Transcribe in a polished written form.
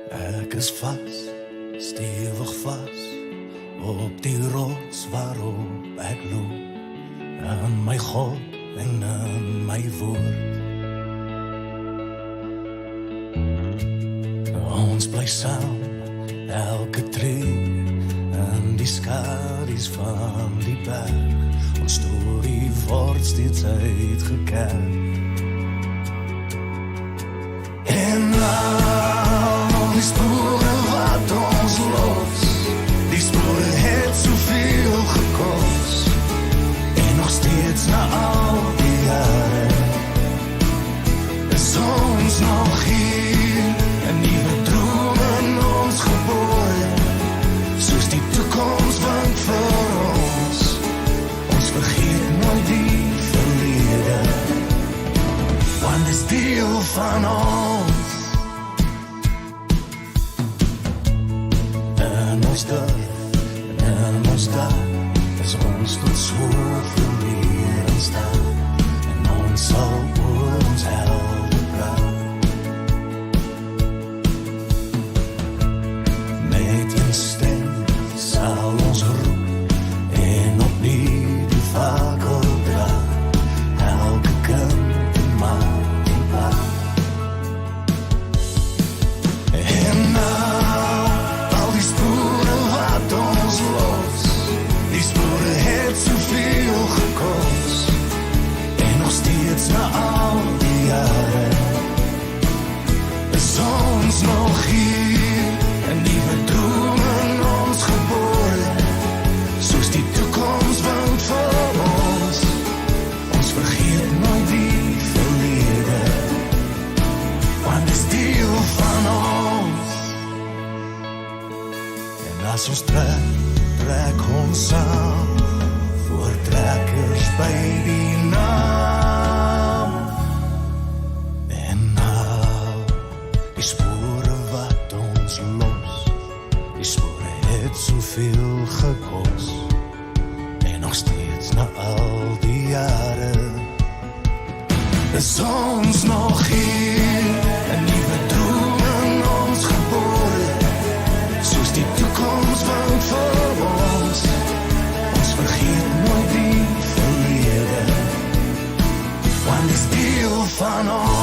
Ek is vas, stewig vas, op die rots waarop ek loop, in my God en in my woord. Ons bly saam, elke tree, in die skadu's van die berg, ons storie word steeds uitgekerk. En al die spore wat ons los, die spore het soveel gekos, en nog steeds na al die jare, is ons nog hier, en nieuwe droom in ons geboorte, soos die toekomst wank vir ons vergeet nooit die verlede, want is deel van ons. En ons daar is ons tot soveel meer in staat, en ons sal oor ons helde praat. Met een stem sal ons roep, en opnieuw die fakkel dra, elke kind en maat en pa. En al die spore wat ons los, die spore het soveel gekos, en nog steeds na al die jare, is ons nog hier, en nieuwe droom in ons geboorte, soos die toekomst wank vir ons vergeet nooit die verlede, want is deel van ons. En as ons trek ons saam, voortrekkers by die naam. En nou, die spore wat ons los, die spore het soveel gekos, en nog steeds na al die jare, is ons nog hier, en nieuwe droom in ons geboorte, soos die toekomst wank vir ons vergeet nooit die verlede, want is deel van ons.